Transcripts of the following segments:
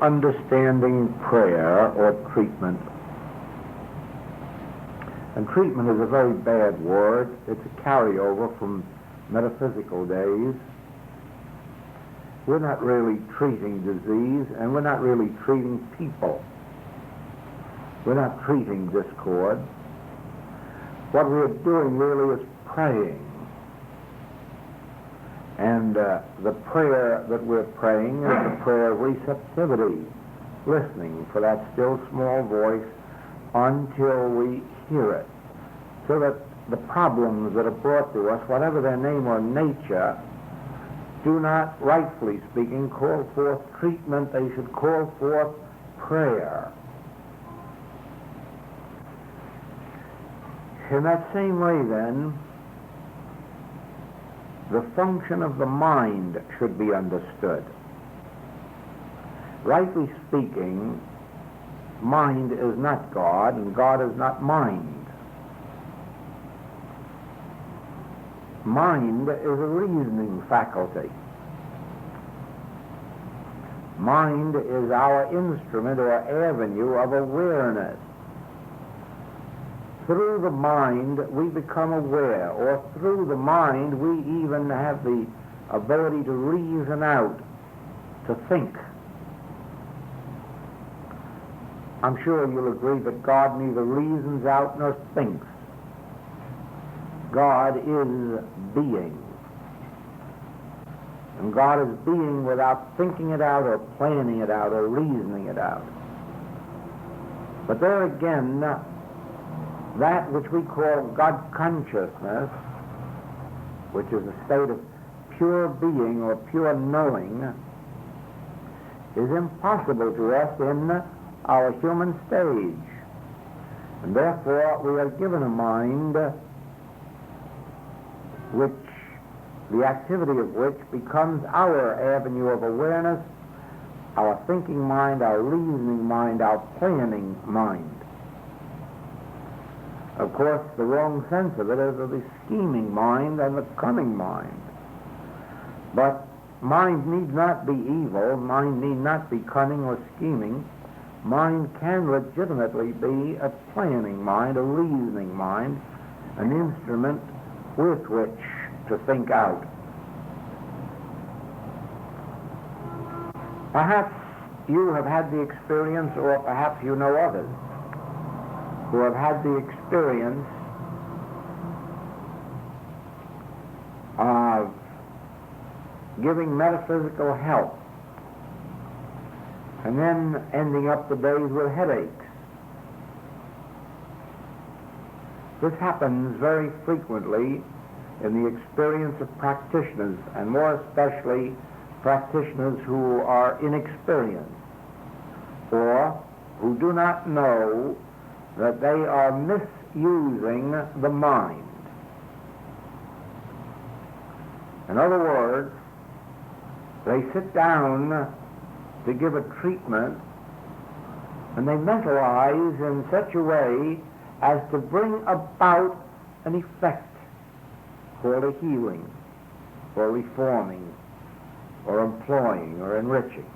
understanding prayer or treatment. And treatment is a very bad word. It's a carryover from metaphysical days. We're not really treating disease, and we're not really treating people. We're not treating discord. What we're doing really is praying. And the prayer that we're praying is the prayer of receptivity, listening for that still small voice until we hear it, so that the problems that are brought to us, whatever their name or nature, do not, rightfully speaking, call forth treatment. They should call forth prayer. In that same way, then, the function of the mind should be understood. Rightly speaking, mind is not God, and God is not mind. Mind is a reasoning faculty. Mind is our instrument or avenue of awareness. Through the mind we become aware, or through the mind we even have the ability to reason out, to think. I'm sure you'll agree that God neither reasons out nor thinks. God is being. And God is being without thinking it out or planning it out or reasoning it out. But there again, that which we call God consciousness, which is a state of pure being or pure knowing, is impossible to us in our human stage. And therefore we are given a mind which, the activity of which becomes our avenue of awareness, our thinking mind, our reasoning mind, our planning mind. Of course, the wrong sense of it is of the scheming mind and the cunning mind. But mind need not be evil, mind need not be cunning or scheming. Mind can legitimately be a planning mind, a reasoning mind, an instrument with which to think out. Perhaps you have had the experience, or perhaps you know others who have had the experience of giving metaphysical help and then ending up the days with headaches. This happens very frequently in the experience of practitioners, and more especially practitioners who are inexperienced or who do not know that they are misusing the mind. In other words, they sit down to give a treatment and they mentalize in such a way as to bring about an effect called a healing, or reforming, or employing, or enriching.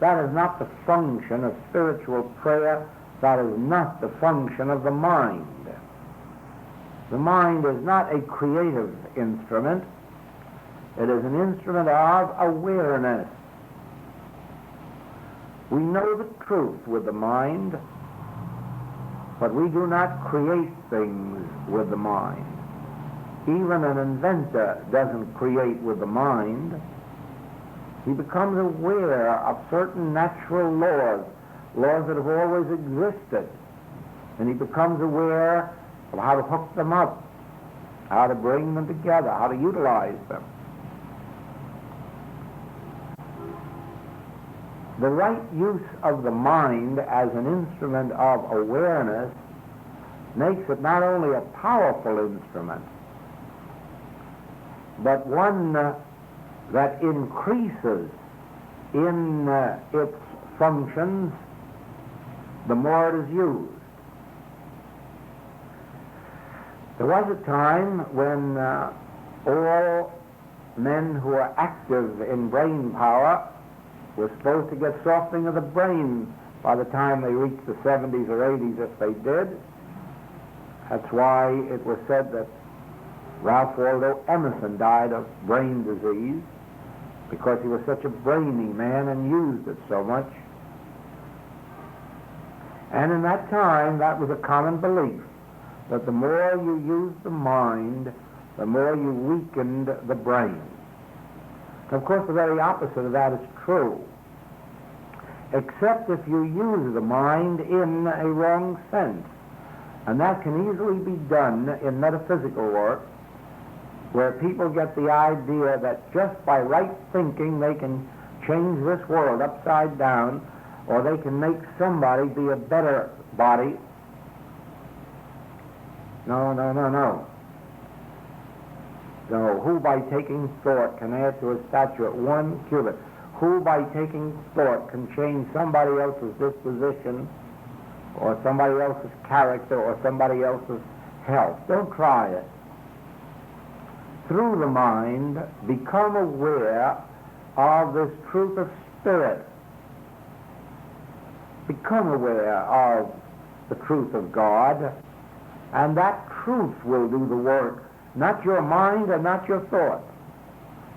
That is not the function of spiritual prayer. That is not the function of the mind. The mind is not a creative instrument. It is an instrument of awareness. We know the truth with the mind, but we do not create things with the mind. Even an inventor doesn't create with the mind. He becomes aware of certain natural laws, laws that have always existed, and he becomes aware of how to hook them up, how to bring them together, how to utilize them. The right use of the mind as an instrument of awareness makes it not only a powerful instrument, but one that increases in its functions the more it is used. There was a time when all men who are active in brain power were supposed to get softening of the brain by the time they reached the 70s or 80s if they did. That's why it was said that Ralph Waldo Emerson died of brain disease, because he was such a brainy man and used it so much. And in that time, that was a common belief, that the more you used the mind, the more you weakened the brain. Of course, the very opposite of that is true, except if you use the mind in a wrong sense. And that can easily be done in metaphysical work, where people get the idea that just by right thinking they can change this world upside down, or they can make somebody be a better body. No. So who by taking thought can add to a statue at 1 cubit? Who by taking thought can change somebody else's disposition, or somebody else's character, or somebody else's health? Don't try it. Through the mind, become aware of this truth of spirit. Become aware of the truth of God, and that truth will do the work, not your mind and not your thought.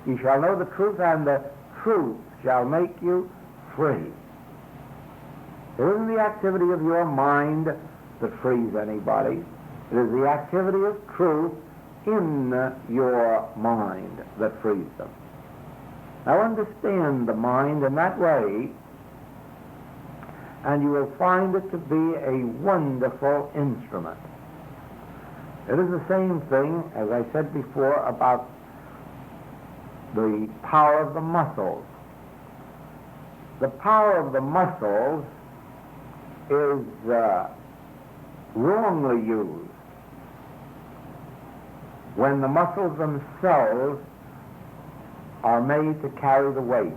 You shall know the truth, and the truth shall make you free. It isn't the activity of your mind that frees anybody. It is the activity of truth in your mind that frees them. Now understand the mind in that way, and you will find it to be a wonderful instrument. It is the same thing, as I said before, about the power of the muscles. The power of the muscles is wrongly used when the muscles themselves are made to carry the weight.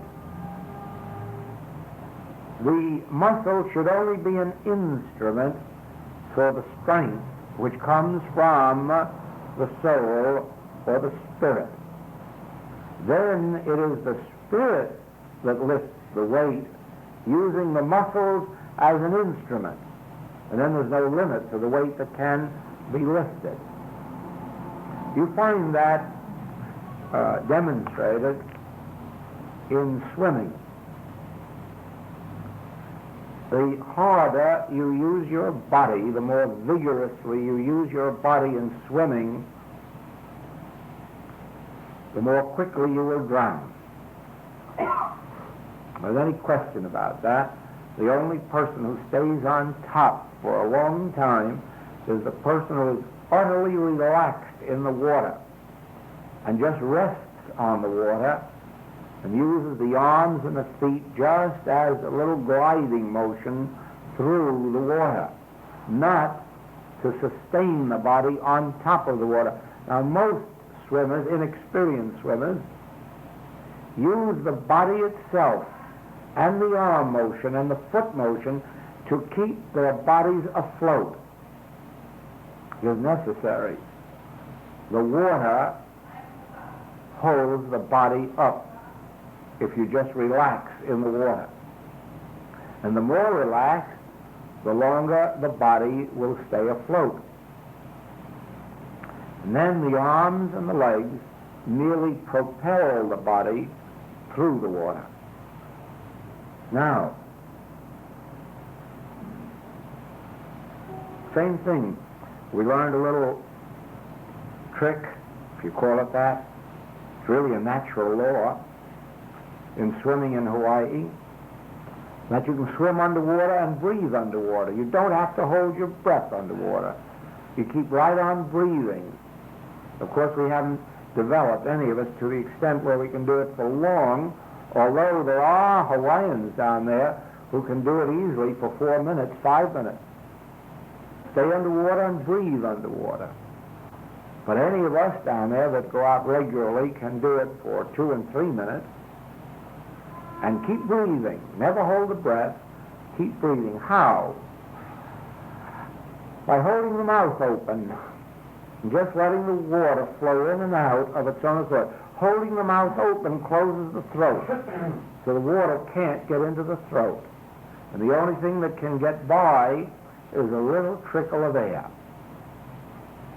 The muscle should only be an instrument for the strength which comes from the soul or the spirit. Then it is the spirit that lifts the weight, using the muscles as an instrument. And then there's no limit to the weight that can be lifted. You find that demonstrated in swimming. The harder you use your body, the more vigorously you use your body in swimming, the more quickly you will drown. There's any question about that. The only person who stays on top for a long time is the person who is utterly relaxed in the water and just rests on the water and uses the arms and the feet just as a little gliding motion through the water, not to sustain the body on top of the water. Now most swimmers, inexperienced swimmers, use the body itself and the arm motion and the foot motion to keep their bodies afloat. It is necessary. The water holds the body up if you just relax in the water. And the more relaxed, the longer the body will stay afloat. And then the arms and the legs merely propel the body through the water. Now, same thing. We learned a little trick, if you call it that. It's really a natural law in swimming in Hawaii, that you can swim underwater and breathe underwater. You don't have to hold your breath underwater. You keep right on breathing. Of course, we haven't developed, any of us, to the extent where we can do it for long, although there are Hawaiians down there who can do it easily for 4 minutes, 5 minutes. Stay underwater and breathe underwater. But any of us down there that go out regularly can do it for 2 and 3 minutes and keep breathing. Never hold the breath. Keep breathing. How? By holding the mouth open and just letting the water flow in and out of its own accord. Holding the mouth open closes the throat, so the water can't get into the throat. And the only thing that can get by is a little trickle of air.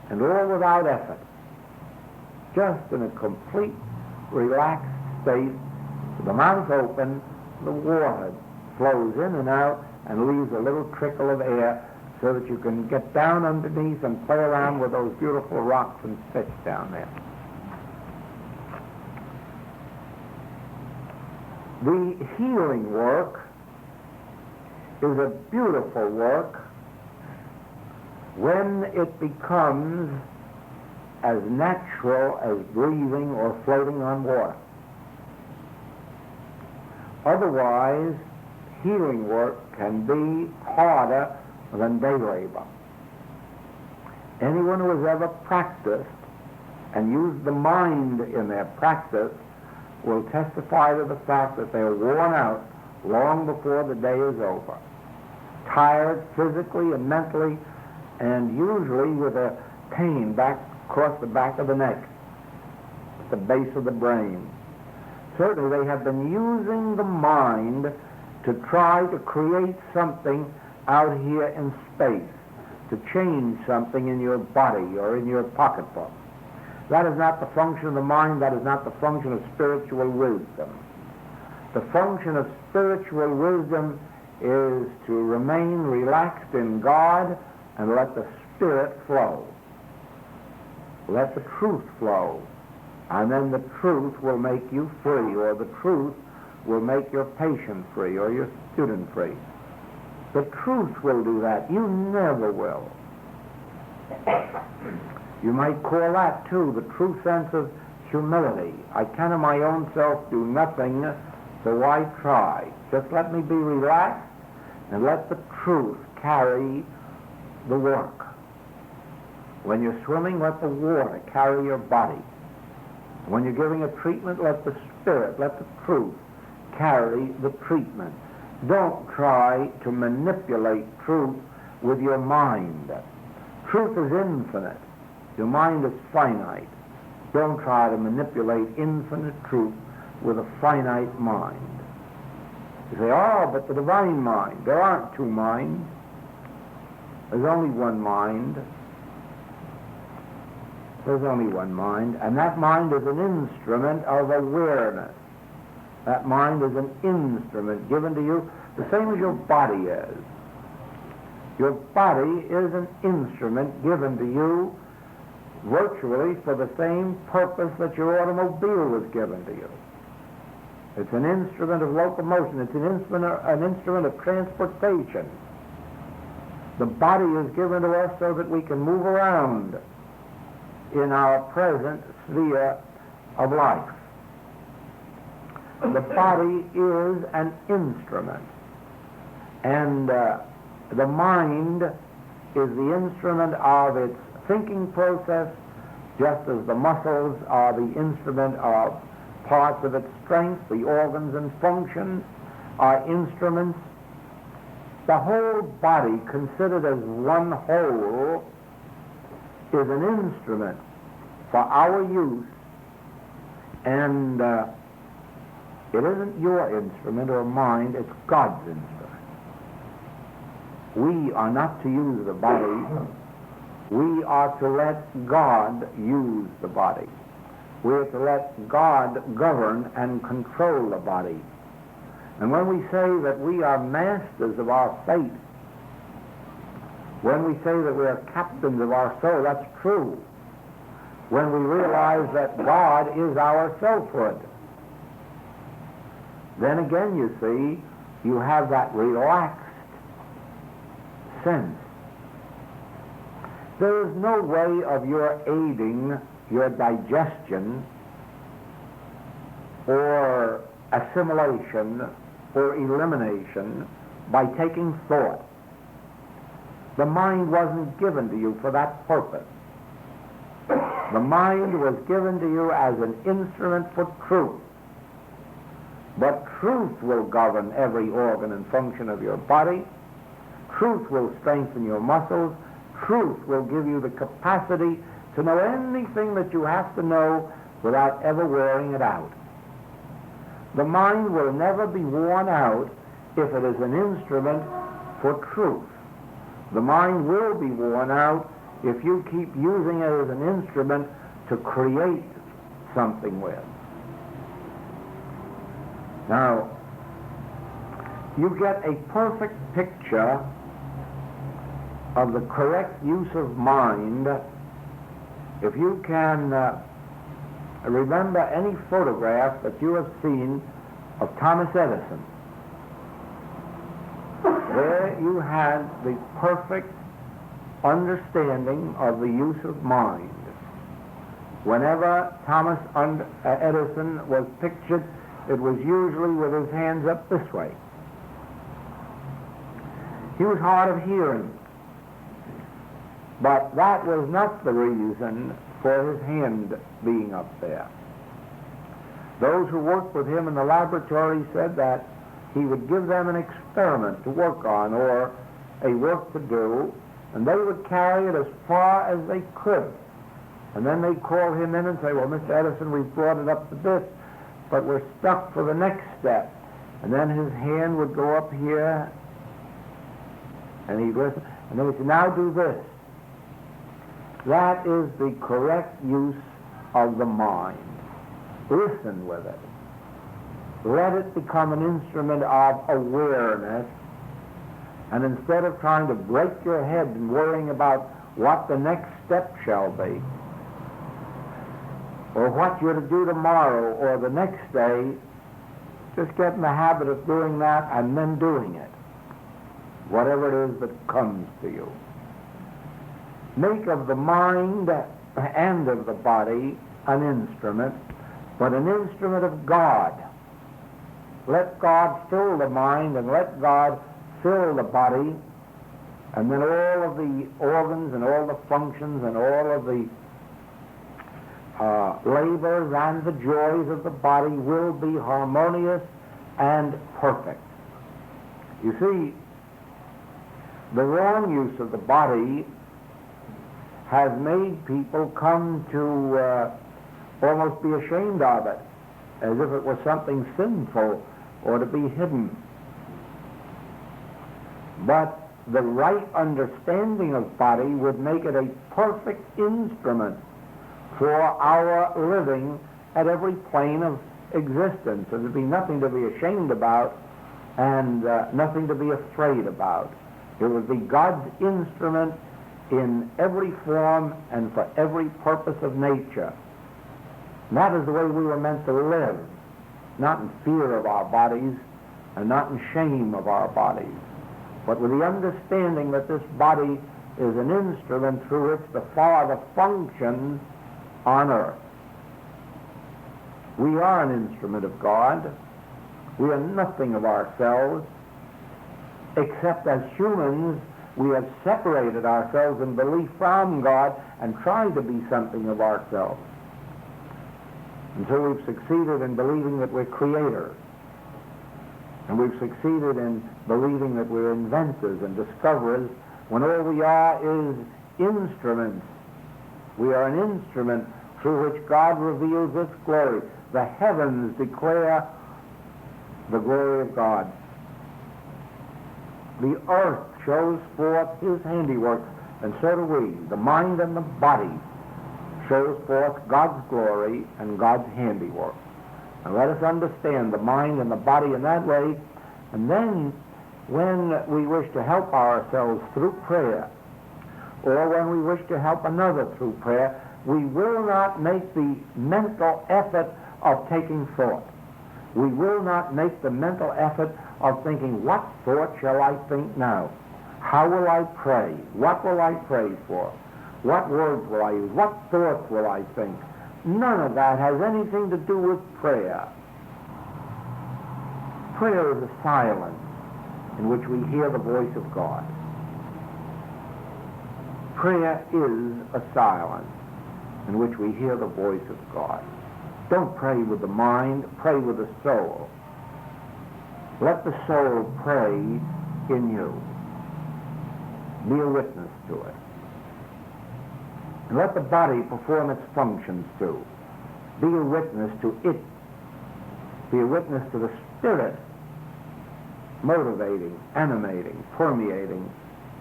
And all without effort. Just in a complete, relaxed state, with the mouth open, the water flows in and out and leaves a little trickle of air so that you can get down underneath and play around with those beautiful rocks and fish down there. The healing work is a beautiful work when it becomes as natural as breathing or floating on water. Otherwise, healing work can be harder than day labor. Anyone who has ever practiced and used the mind in their practice will testify to the fact that they're worn out long before the day is over. Tired physically and mentally, and usually with a pain back across the back of the neck, at the base of the brain. Certainly they have been using the mind to try to create something out here in space, to change something in your body or in your pocketbook. That is not the function of the mind, that is not the function of spiritual wisdom. The function of spiritual wisdom is to remain relaxed in God and let the Spirit flow. Let the truth flow, and then the truth will make you free, or the truth will make your patient free or your student free. The truth will do that. You never will. You might call that, too, the true sense of humility. I can of my own self do nothing, so why try? Just let me be relaxed and let the truth carry the work. When you're swimming, let the water carry your body. When you're giving a treatment, let the Spirit, let the truth carry the treatment. Don't try to manipulate truth with your mind. Truth is infinite. Your mind is finite. Don't try to manipulate infinite truth with a finite mind. You say, oh, but the divine mind. There aren't two minds. There's only one mind. There's only one mind, and that mind is an instrument of awareness. That mind is an instrument given to you the same as your body is. Your body is an instrument given to you virtually for the same purpose that your automobile was given to you. It's an instrument of locomotion. It's an instrument of transportation. The body is given to us so that we can move around in our present sphere of life. The body is an instrument, and the mind is the instrument of its thinking process, just as the muscles are the instrument of parts of its strength. The organs and functions are instruments. The whole body, considered as one whole, is an instrument for our use, and it isn't your instrument or mine, it's God's instrument. We are not to use the body. We are to let God use the body. We are to let God govern and control the body. And when we say that we are masters of our fate, when we say that we are captains of our soul, that's true. When we realize that God is our selfhood, then again, you see, you have that relaxed sense. There is no way of your aiding your digestion or assimilation or elimination by taking thought. The mind wasn't given to you for that purpose. The mind was given to you as an instrument for truth. But truth will govern every organ and function of your body. Truth will strengthen your muscles. Truth will give you the capacity to know anything that you have to know without ever wearing it out. The mind will never be worn out if it is an instrument for truth. The mind will be worn out if you keep using it as an instrument to create something with. Now, you get a perfect picture of the correct use of mind if you can remember any photograph that you have seen of Thomas Edison. There you had the perfect understanding of the use of mind. Whenever Thomas Edison was pictured, it was usually with his hands up this way. He was hard of hearing, but that was not the reason for his hand being up there. Those who worked with him in the laboratory said that he would give them an experiment to work on or a work to do, and they would carry it as far as they could. And then they'd call him in and say, well, Mr. Edison, we've brought it up to this, but we're stuck for the next step. And then his hand would go up here, and he'd listen, and then he'd say, now do this. That is the correct use of the mind. Listen with it. Let it become an instrument of awareness, and instead of trying to break your head and worrying about what the next step shall be, or what you're to do tomorrow or the next day, just get in the habit of doing that and then doing it, whatever it is that comes to you. Make of the mind and of the body an instrument, but an instrument of God. Let God fill the mind and let God fill the body, and then all of the organs and all the functions and all of the labors and the joys of the body will be harmonious and perfect. You see, the wrong use of the body has made people come to almost be ashamed of it, as if it was something sinful or to be hidden. But the right understanding of body would make it a perfect instrument for our living at every plane of existence. There would be nothing to be ashamed about and nothing to be afraid about. It would be God's instrument in every form and for every purpose of nature. And that is the way we were meant to live, not in fear of our bodies and not in shame of our bodies, but with the understanding that this body is an instrument through which the Father functions on earth. We are an instrument of God. We are nothing of ourselves, except as humans we have separated ourselves in belief from God and tried to be something of ourselves, until we've succeeded in believing that we're creators, and we've succeeded in believing that we're inventors and discoverers, when all we are is instruments. We are an instrument through which God reveals its glory. The heavens declare the glory of God. The earth shows forth his handiwork, and so do we. The mind and the body shows forth God's glory and God's handiwork. And let us understand the mind and the body in that way, and then when we wish to help ourselves through prayer, or when we wish to help another through prayer, we will not make the mental effort of taking thought. We will not make the mental effort of thinking, what thought shall I think now? How will I pray? What will I pray for? What words will I use? What thoughts will I think? None of that has anything to do with prayer. Prayer is a silence in which we hear the voice of God. Prayer is a silence in which we hear the voice of God. Don't pray with the mind, pray with the soul. Let the soul pray in you. Be a witness to it. And let the body perform its functions too. Be a witness to it. Be a witness to the Spirit motivating, animating, permeating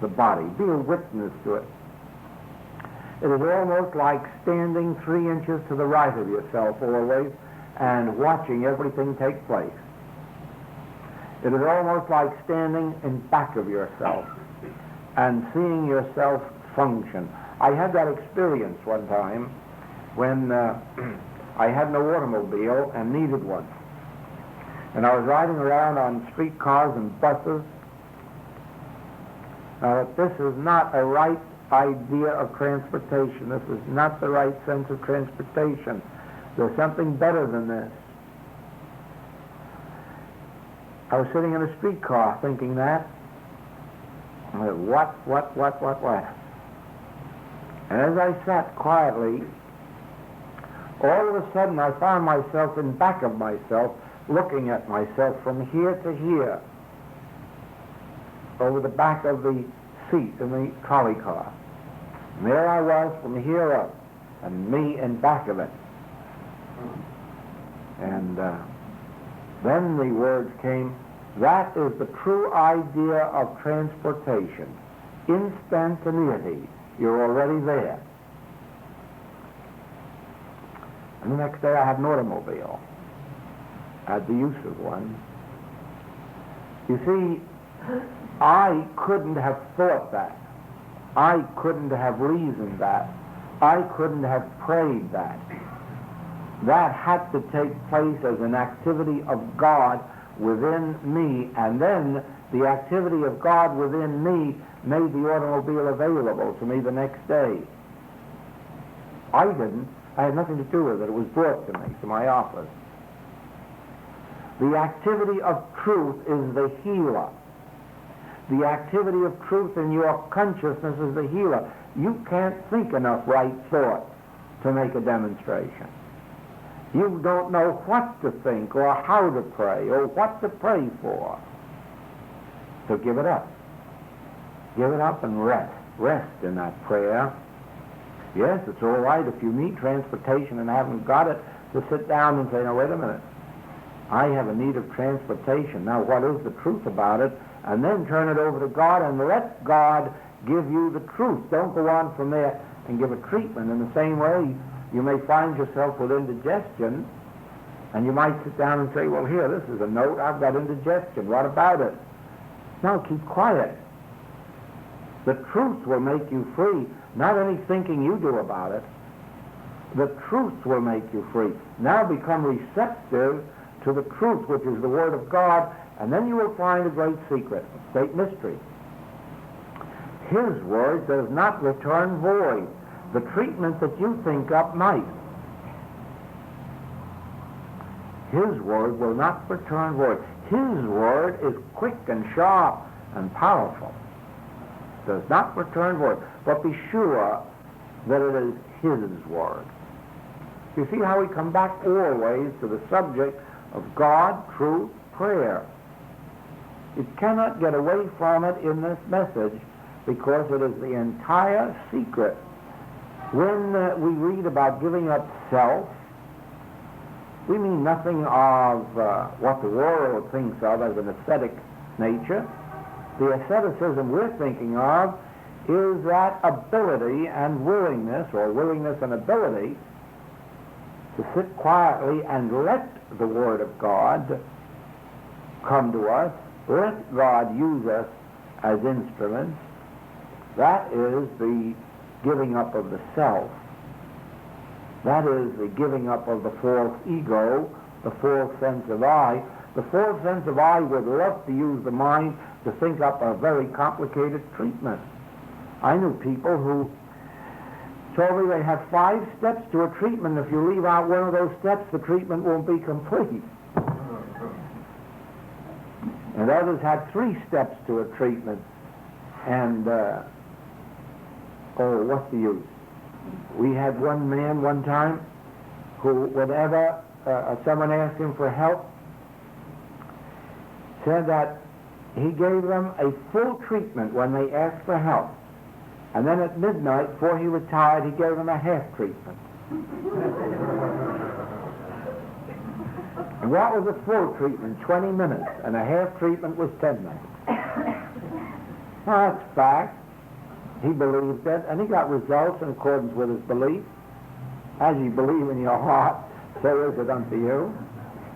the body. Be a witness to it. It is almost like standing 3 inches to the right of yourself always and watching everything take place. It is almost like standing in back of yourself and seeing yourself function. I had that experience one time when I had no automobile and needed one. And I was riding around on streetcars and buses. This is not a right idea of transportation. This is not the right sense of transportation. There's something better than this. I was sitting in a streetcar thinking that. What? And as I sat quietly, all of a sudden I found myself in back of myself, looking at myself from here to here, over the back of the seat in the trolley car. And there I was from here up, and me in back of it. And then the words came, that is the true idea of transportation. Instantaneity. You're already there. And the next day I had an automobile. I had the use of one. You see, I couldn't have thought that. I couldn't have reasoned that. I couldn't have prayed that. That had to take place as an activity of God within me, and then the activity of God within me made the automobile available to me the next day. I didn't. I had nothing to do with it. It was brought to me, to my office. The activity of truth is the healer. The activity of truth in your consciousness is the healer. You can't think enough right thoughts to make a demonstration. You don't know what to think or how to pray or what to pray for. So give it up. Give it up and rest. Rest in that prayer. Yes, it's all right if you need transportation and haven't got it to sit down and say, now wait a minute. I have a need of transportation. Now what is the truth about it? And then turn it over to God and let God give you the truth. Don't go on from there and give a treatment. In the same way, you may find yourself with indigestion, and you might sit down and say, well, here, this is a note. I've got indigestion. What about it? No, keep quiet. The truth will make you free, not any thinking you do about it. The truth will make you free. Now become receptive to the truth, which is the Word of God, and then you will find a great secret, a great mystery. His Word does not return void. The treatment that you think up might. His Word will not return void. His Word is quick and sharp and powerful. Does not return void. But be sure that it is His Word. You see how we come back always to the subject of God, truth, prayer. It cannot get away from it in this message because it is the entire secret. When we read about giving up self, we mean nothing of what the world thinks of as an ascetic nature. The asceticism we're thinking of is that ability and willingness, or willingness and ability, to sit quietly and let the Word of God come to us, let God use us as instruments. That is the giving up of the self. That is the giving up of the false ego, the false sense of I. The false sense of I would love to use the mind to think up a very complicated treatment. I knew people who told me they have 5 steps to a treatment. If you leave out one of those steps, the treatment won't be complete. And others had 3 steps to a treatment. And, what's the use? We had one man one time who, whenever someone asked him for help, said that he gave them a full treatment when they asked for help. And then at midnight, before he retired, he gave them a half treatment. And what was a full treatment? 20 minutes. And a half treatment was 10 minutes. Well, that's fact. He believed it, and he got results in accordance with his belief. As you believe in your heart, so is it unto you.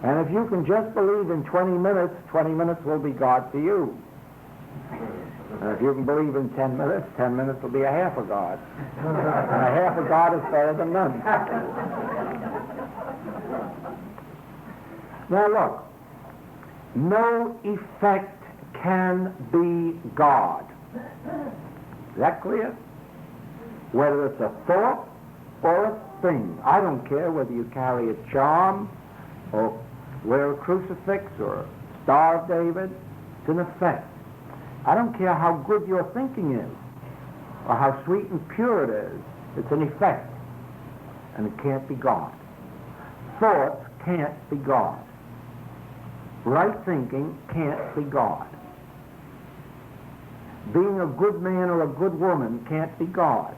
And if you can just believe in 20 minutes will be God to you. And if you can believe in 10 minutes will be a half of God. And a half of God is better than none. Now look, no effect can be God. Is that clear? Whether it's a thought or a thing. I don't care whether you carry a charm or wear a crucifix or a Star of David. It's an effect. I don't care how good your thinking is or how sweet and pure it is. It's an effect. And it can't be God. Thoughts can't be God. Right thinking can't be God. Being a good man or a good woman can't be God.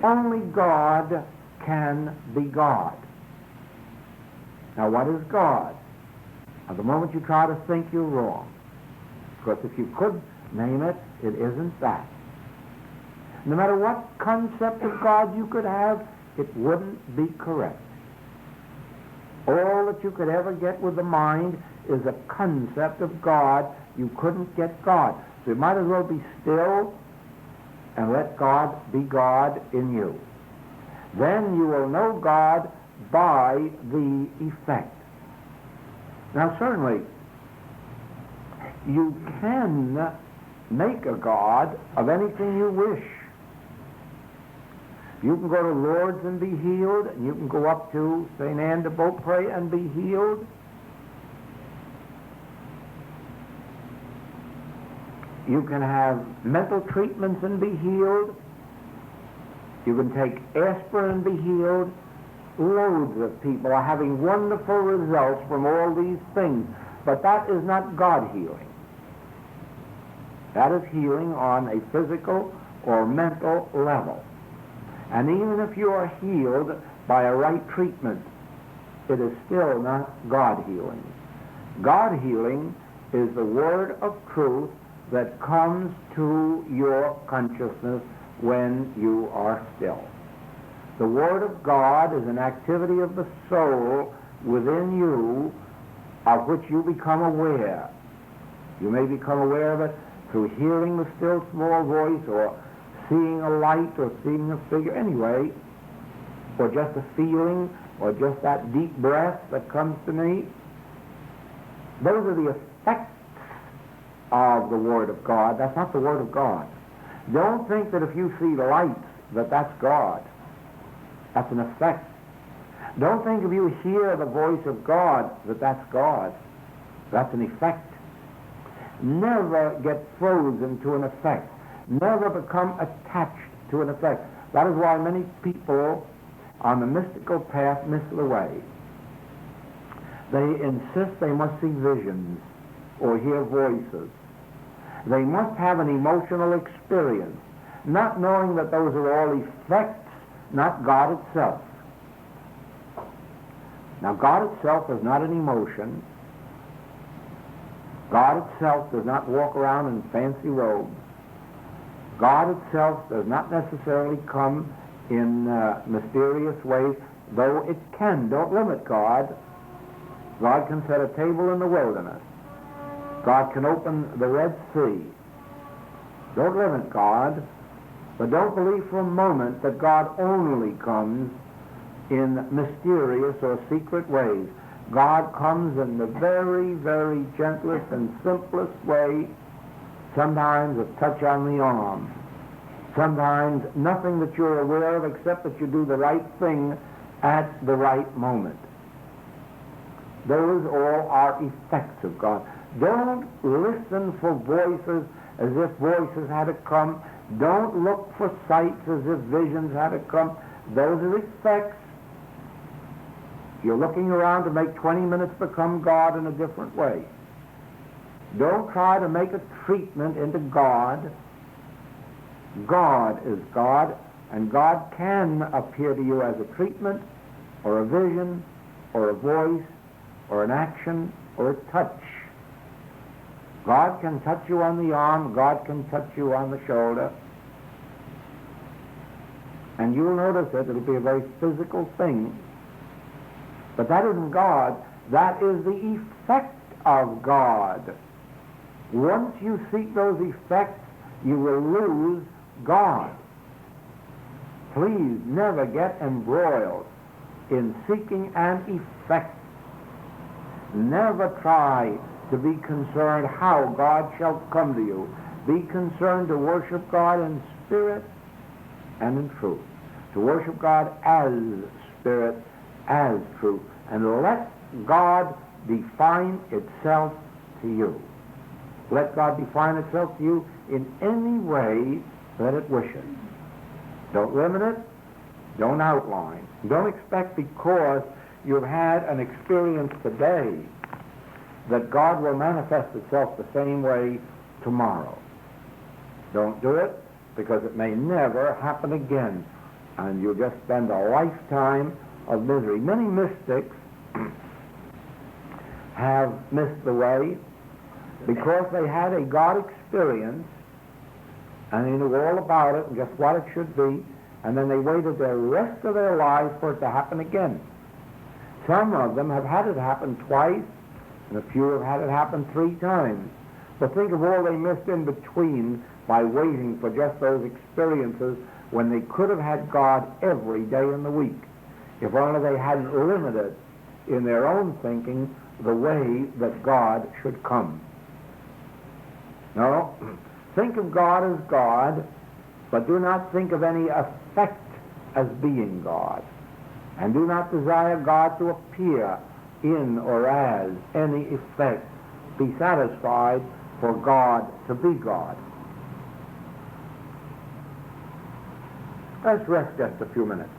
Only God can be God. Now, what is God? Now, the moment you try to think, you're wrong. Because if you could name it, it isn't that. No matter what concept of God you could have, it wouldn't be correct. All that you could ever get with the mind is a concept of God. You couldn't get God. So you might as well be still and let God be God in you. Then you will know God by the effect. Now certainly, you can make a God of anything you wish. You can go to Lourdes and be healed, and you can go up to St. Anne de Beaupré and be healed. You can have mental treatments and be healed. You can take aspirin and be healed. Loads of people are having wonderful results from all these things, but that is not God healing. That is healing on a physical or mental level. And even if you are healed by a right treatment, it is still not God healing. God healing is the word of truth that comes to your consciousness when you are still. The Word of God is an activity of the soul within you of which you become aware. You may become aware of it through hearing the still small voice or seeing a light or seeing a figure anyway, or just a feeling or just that deep breath that comes to me. Those are the effects of the Word of God. That's not the Word of God. Don't think that if you see lights that that's God. That's an effect. Don't think if you hear the voice of God that that's God. That's an effect. Never get frozen to an effect. Never become attached to an effect. That is why many people on the mystical path miss the way. They insist they must see visions or hear voices. They must have an emotional experience, not knowing that those are all effects, not God itself. Now, God itself is not an emotion. God itself does not walk around in fancy robes. God itself does not necessarily come in mysterious ways, though it can. Don't limit God. God can set a table in the wilderness. God can open the Red Sea. Don't limit God, but don't believe for a moment that God only comes in mysterious or secret ways. God comes in the very, very gentlest and simplest way, sometimes a touch on the arm, sometimes nothing that you're aware of except that you do the right thing at the right moment. Those all are effects of God. Don't listen for voices as if voices had to come. Don't look for sights as if visions had to come. Those are effects. You're looking around to make 20 minutes become God in a different way. Don't try to make a treatment into God. God is God, and God can appear to you as a treatment or a vision or a voice or an action or a touch. God can touch you on the arm, God can touch you on the shoulder, and you'll notice it. It'll be a very physical thing. But that isn't God. That is the effect of God. Once you seek those effects, you will lose God. Please never get embroiled in seeking an effect. Never try to be concerned how God shall come to you. Be concerned to worship God in spirit and in truth. To worship God as spirit, as truth. And let God define itself to you. Let God define itself to you in any way that it wishes. Don't limit it. Don't outline. Don't expect because you've had an experience today that God will manifest itself the same way tomorrow. Don't do it, because it may never happen again, and you'll just spend a lifetime of misery. Many mystics have missed the way because they had a God experience and they knew all about it and just what it should be, and then they waited the rest of their lives for it to happen again. Some of them have had it happen twice, and a few have had it happen 3 times. But think of all they missed in between by waiting for just those experiences when they could have had God every day in the week, if only they hadn't limited in their own thinking the way that God should come. No, think of God as God, but do not think of any effect as being God. And do not desire God to appear in or as any effect. Be satisfied for God to be God. Let's rest just a few minutes.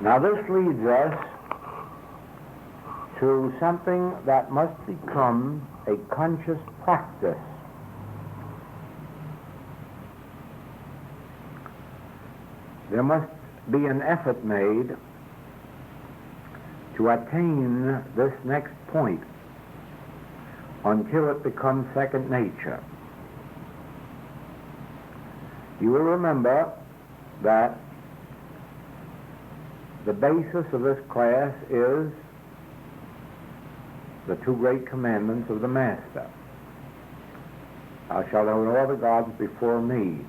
Now this leads us to something that must become a conscious practice. There must be an effort made to attain this next point until it becomes second nature. You will remember that the basis of this class is the 2 great commandments of the Master. Thou shalt have no other gods before me.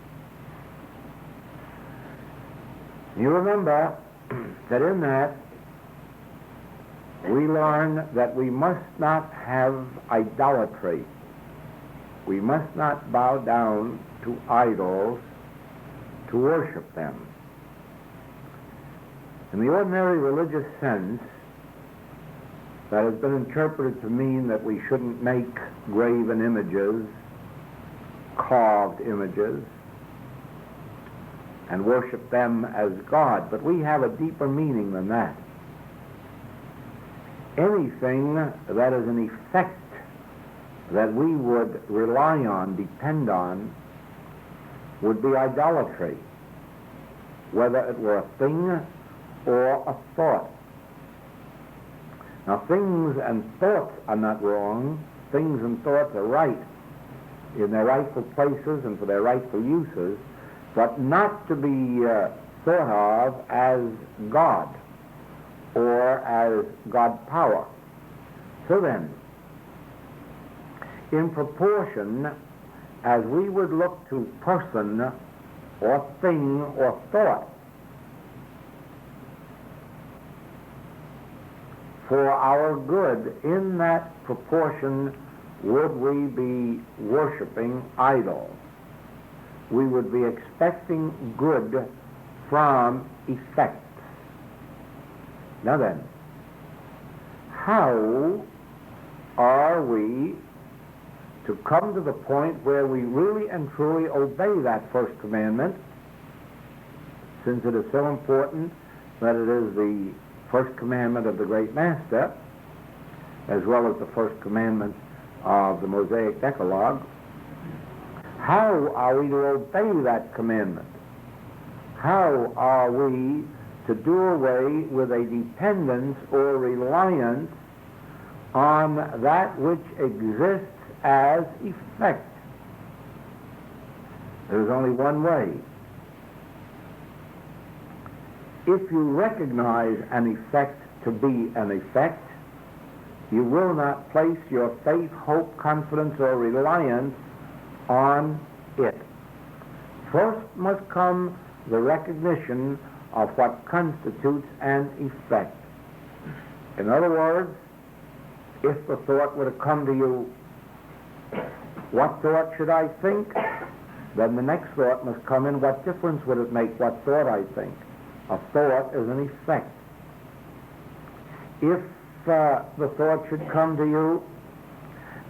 You remember that in that we learn that we must not have idolatry. We must not bow down to idols to worship them. In the ordinary religious sense, that has been interpreted to mean that we shouldn't make graven images, carved images, and worship them as God. But we have a deeper meaning than that. Anything that is an effect that we would rely on, depend on, would be idolatry, whether it were a thing or a thought. Now, things and thoughts are not wrong. Things and thoughts are right in their rightful places and for their rightful uses, but not to be thought of as God or as God power. So then, in proportion as we would look to person or thing or thought for our good. In that proportion would we be worshiping idols. We would be expecting good from effects. Now then, how are we to come to the point where we really and truly obey that first commandment, since it is so important that it is the first commandment of the great master, as well as the first commandment of the Mosaic Decalogue? How are we to obey that commandment? How are we to do away with a dependence or reliance on that which exists as effect? There's only one way. If you recognize an effect to be an effect, you will not place your faith, hope, confidence, or reliance on it. First must come the recognition of what constitutes an effect. In other words, if the thought were to come to you, what thought should I think? Then the next thought must come in, what difference would it make what thought I think? A thought is an effect. If the thought should come to you,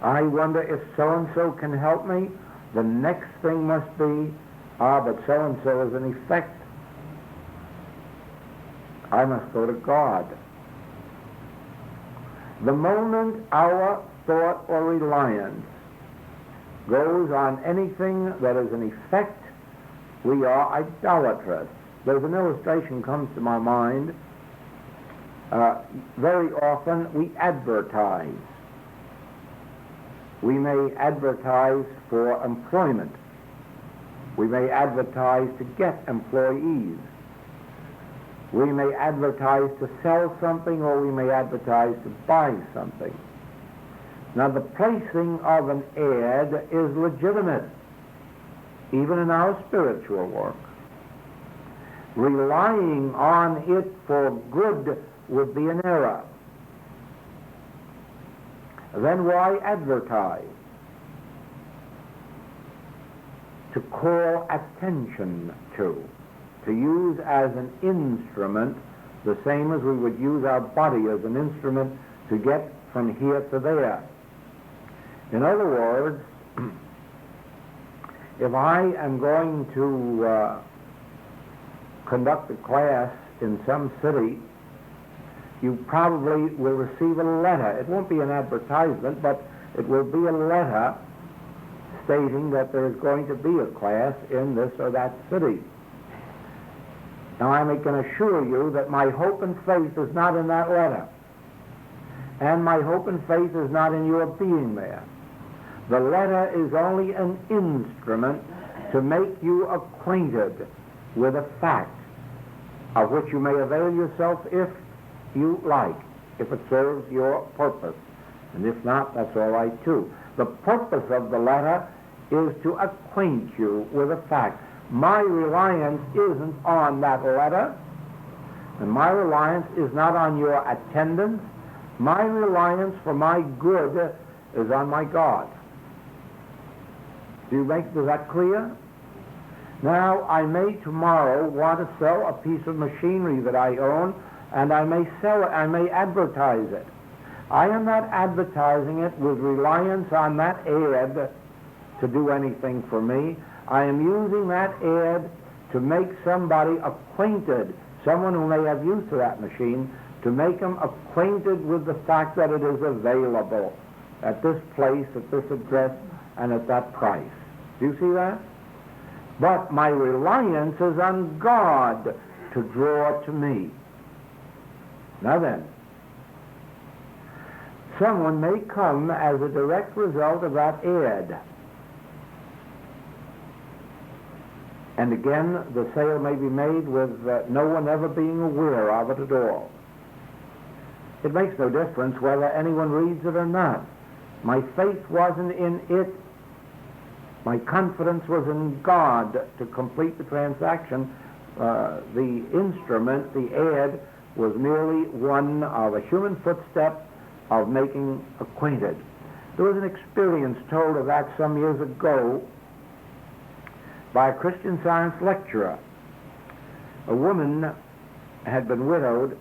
I wonder if so-and-so can help me, the next thing must be, but so-and-so is an effect. I must go to God. The moment our thought or reliance goes on anything that is an effect, we are idolatrous. There's an illustration comes to my mind. Very often we advertise. We may advertise for employment. We may advertise to get employees. We may advertise to sell something, or we may advertise to buy something. Now, the placing of an ad is legitimate, even in our spiritual work. Relying on it for good would be an error. Then why advertise? To call attention to use as an instrument, the same as we would use our body as an instrument to get from here to there. In other words, if I am going to conduct a class in some city, you probably will receive a letter. It won't be an advertisement, but it will be a letter stating that there is going to be a class in this or that city. Now, I can assure you that my hope and faith is not in that letter. And my hope and faith is not in your being there. The letter is only an instrument to make you acquainted with a fact of which you may avail yourself if you like, if it serves your purpose. And if not, that's all right too. The purpose of the letter is to acquaint you with a fact. My reliance isn't on that letter, and my reliance is not on your attendance. My reliance for my good is on my God. Is that clear? Now, I may tomorrow want to sell a piece of machinery that I own, and I may sell it, I may advertise it. I am not advertising it with reliance on that ad to do anything for me. I am using that ad to make somebody acquainted, someone who may have use of that machine, to make them acquainted with the fact that it is available at this place, at this address, and at that price. Do you see that? But my reliance is on God to draw to me. Now then, someone may come as a direct result of that ad. And again, the sale may be made with no one ever being aware of it at all. It makes no difference whether anyone reads it or not. My faith wasn't in it. My confidence was in God to complete the transaction. The instrument, the ad, was merely one of a human footstep of making acquainted. There was an experience told of that some years ago by a Christian Science lecturer. A woman had been widowed,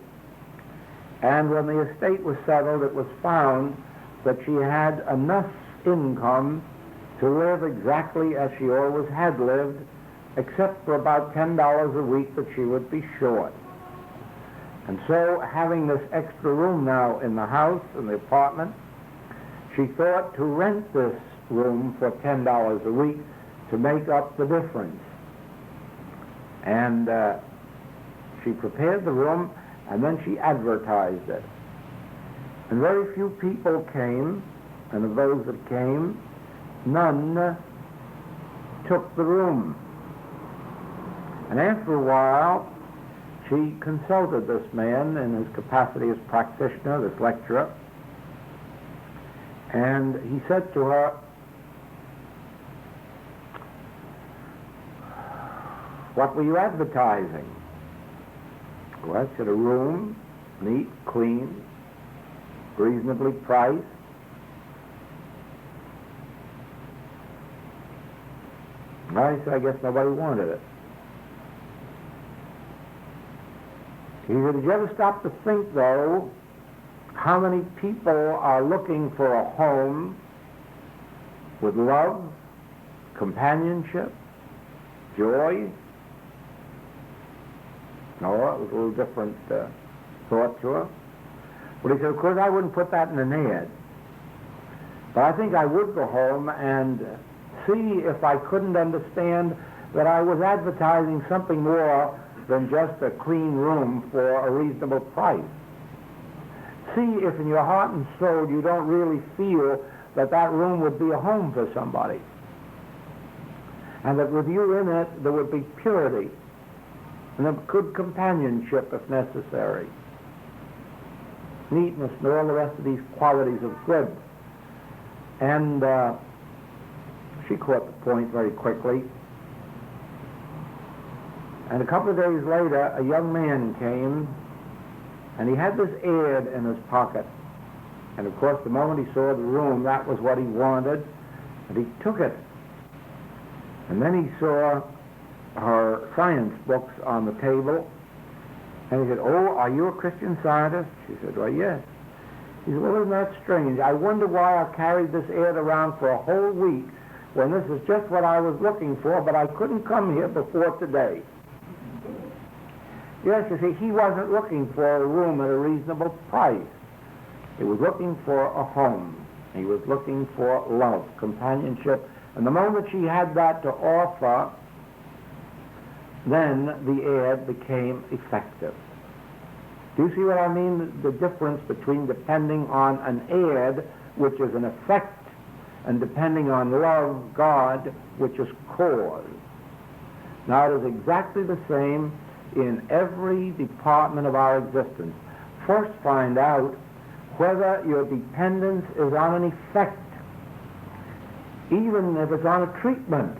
and when the estate was settled, it was found that she had enough income to live exactly as she always had lived, except for about $10 a week that she would be short. And so, having this extra room now in the house, in the apartment, she thought to rent this room for $10 a week to make up the difference. And she prepared the room, and then she advertised it. And very few people came, and of those that came, none took the room. And after a while, she consulted this man in his capacity as practitioner, this lecturer, and he said to her, "What were you advertising?" Well, I said, "A room, neat, clean, reasonably priced." I said, "I guess nobody wanted it." He said, "Did you ever stop to think, though, how many people are looking for a home with love, companionship, joy?" No, it was a little different thought to her. But he said, "Of course, I wouldn't put that in an ad. But I think I would go home and see if I couldn't understand that I was advertising something more than just a clean room for a reasonable price. See if in your heart and soul you don't really feel that that room would be a home for somebody. And that with you in it, there would be purity and a good companionship if necessary. Neatness and all the rest of these qualities of good." And she caught the point very quickly. And a couple of days later, a young man came, and he had this ad in his pocket. And of course, the moment he saw the room, that was what he wanted, and he took it. And then he saw her science books on the table, and he said, "Oh, are you a Christian Scientist?" She said, "Well, yes." He said, "Well, isn't that strange? I wonder why I carried this ad around for a whole week when this is just what I was looking for, but I couldn't come here before today." Yes, you see, he wasn't looking for a room at a reasonable price. He was looking for a home. He was looking for love, companionship. And the moment she had that to offer, then the ad became effective. Do you see what I mean? The difference between depending on an ad, which is an effect, and depending on love, God, which is cause. Now, it is exactly the same in every department of our existence. First, find out whether your dependence is on an effect, even if it's on a treatment.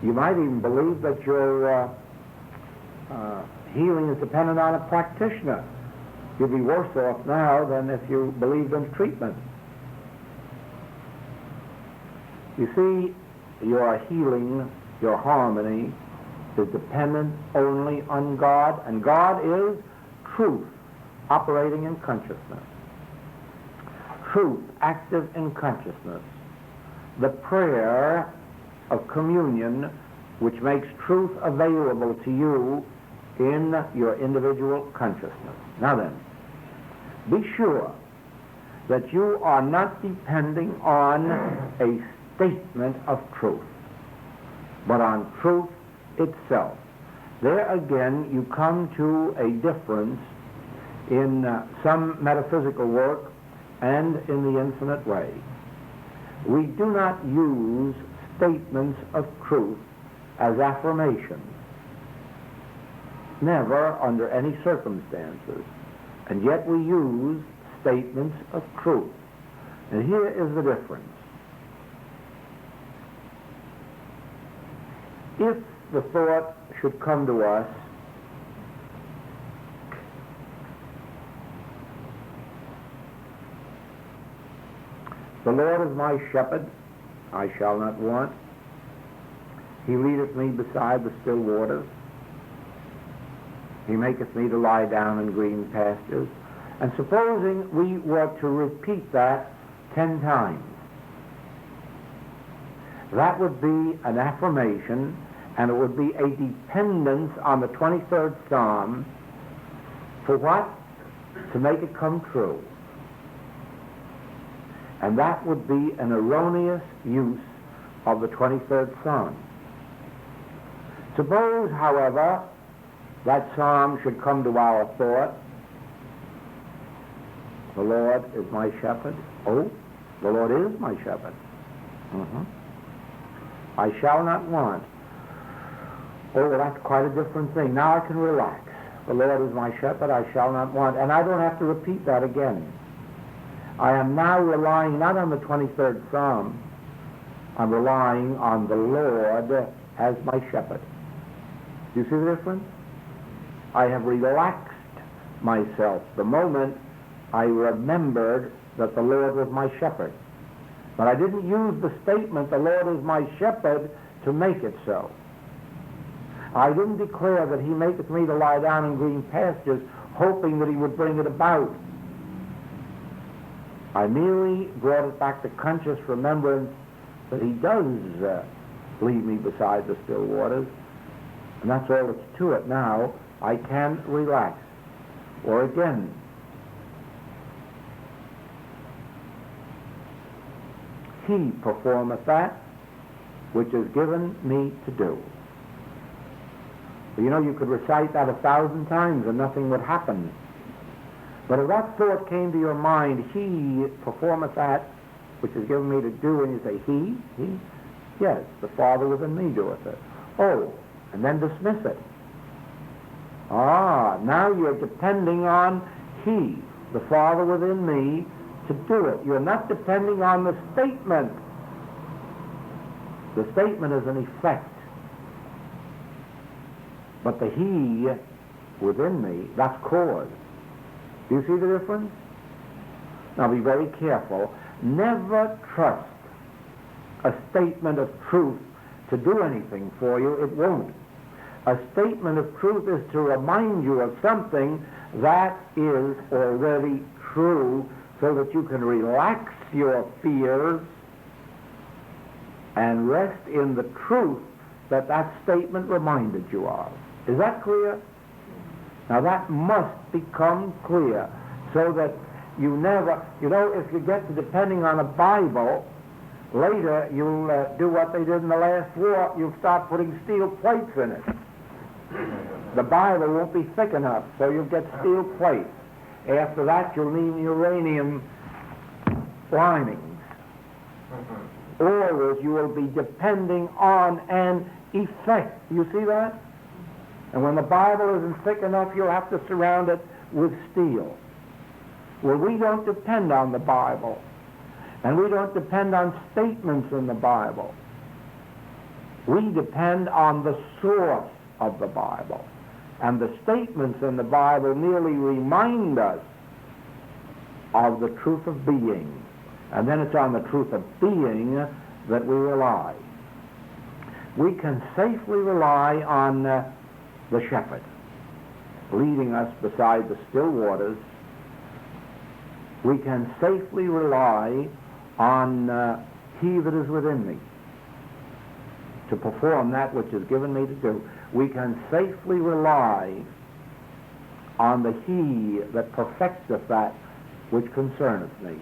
You might even believe that your healing is dependent on a practitioner. You'd be worse off now than if you believed in treatment. You see, your healing, your harmony, is dependent only on God, and God is truth operating in consciousness. Truth active in consciousness. The prayer of communion which makes truth available to you in your individual consciousness. Now then, be sure that you are not depending on a statement of truth, but on truth itself. There again you come to a difference in some metaphysical work and in the infinite way. We do not use statements of truth as affirmations. Never under any circumstances. And yet we use statements of truth. And here is the difference. If the thought should come to us The Lord is my shepherd, I shall not want. He leadeth me beside the still waters. He maketh me to lie down in green pastures. And supposing we were to repeat that 10 times, that would be an affirmation, and it would be a dependence on the 23rd Psalm for what? To make it come true. And that would be an erroneous use of the 23rd Psalm. Suppose, however, that psalm should come to our thought. The Lord is my shepherd. Oh, the Lord is my shepherd. I shall not want. Oh, well, that's quite a different thing. Now I can relax. The Lord is my shepherd, I shall not want. And I don't have to repeat that again. I am now relying not on the 23rd Psalm. I'm relying on the Lord as my shepherd. Do you see the difference? I have relaxed myself the moment I remembered that the Lord was my shepherd. But I didn't use the statement, the Lord is my shepherd, to make it so. I didn't declare that he maketh me to lie down in green pastures, hoping that he would bring it about. I merely brought it back to conscious remembrance that he does lead me beside the still waters. And that's all that's to it. Now I can relax. Or again, he performeth that which is given me to do. You know, you could recite that 1,000 times and nothing would happen. But if that thought came to your mind, he performeth that which is given me to do, and you say, he? Yes, the Father within me doeth it. Oh, and then dismiss it. Now you're depending on he, the Father within me, to do it. You're not depending on the statement. The statement is an effect. But the he within me, that's cause. Do you see the difference? Now be very careful. Never trust a statement of truth to do anything for you. It won't. A statement of truth is to remind you of something that is already true so that you can relax your fears and rest in the truth that that statement reminded you of. Is that clear? Now that must become clear so that you never, if you get to depending on a Bible, later you'll do what they did in the last war, you'll start putting steel plates in it. The Bible won't be thick enough, so you'll get steel plates. After that you'll need uranium linings. Always you will be depending on an effect. You see that? And when the Bible isn't thick enough, you'll have to surround it with steel. Well, we don't depend on the Bible. And we don't depend on statements in the Bible. We depend on the source of the Bible. And the statements in the Bible merely remind us of the truth of being. And then it's on the truth of being that we rely. We can safely rely on the shepherd leading us beside the still waters. We can safely rely on he that is within me to perform that which is given me to do. We can safely rely on the he that perfecteth that which concerneth me.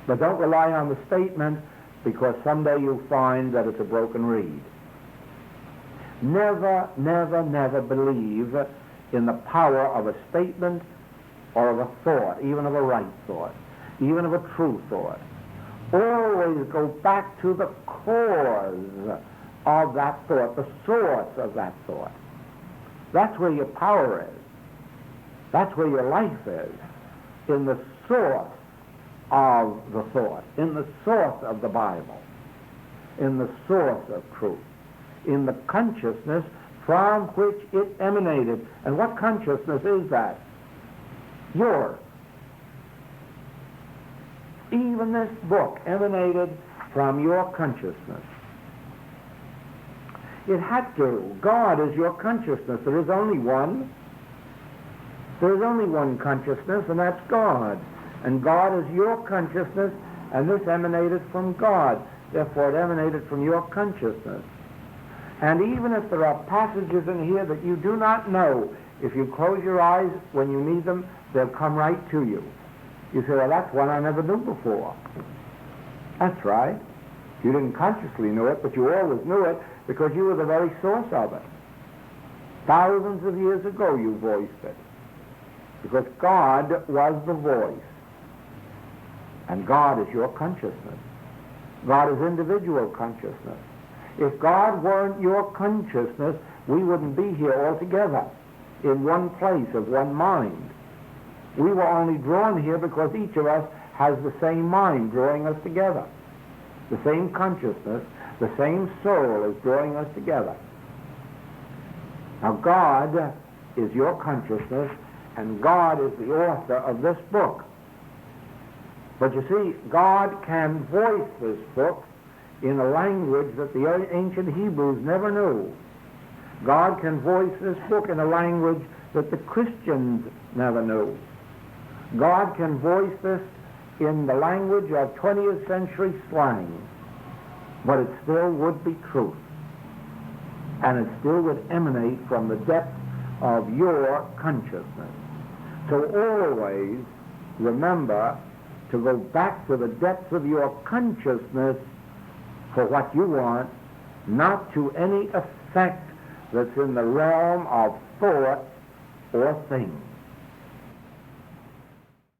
But don't rely on the statement, because someday you'll find that it's a broken reed. Never, never, never believe in the power of a statement or of a thought, even of a right thought, even of a true thought. Always go back to the cause of that thought, the source of that thought. That's where your power is. That's where your life is, in the source of the thought, in the source of the Bible, in the source of truth, in the consciousness from which it emanated. And what consciousness is that? Yours. Even this book emanated from your consciousness. It had to. God is your consciousness. There is only one. There is only one consciousness, and that's God. And God is your consciousness, and this emanated from God. Therefore, it emanated from your consciousness. And even if there are passages in here that you do not know, if you close your eyes when you need them, they'll come right to you. You say, well, that's one I never knew before. That's right. You didn't consciously know it, but you always knew it because you were the very source of it. Thousands of years ago you voiced it. Because God was the voice. And God is your consciousness. God is individual consciousness. If God weren't your consciousness, we wouldn't be here all together in one place of one mind. We were only drawn here because each of us has the same mind drawing us together. The same consciousness, the same soul is drawing us together. Now God is your consciousness, and God is the author of this book. But you see, God can voice this book in a language that the ancient Hebrews never knew. God can voice this book in a language that the Christians never knew. God can voice this in the language of 20th century slang, but it still would be truth. And it still would emanate from the depth of your consciousness. So always remember to go back to the depths of your consciousness for what you want, not to any effect that's in the realm of thought or things.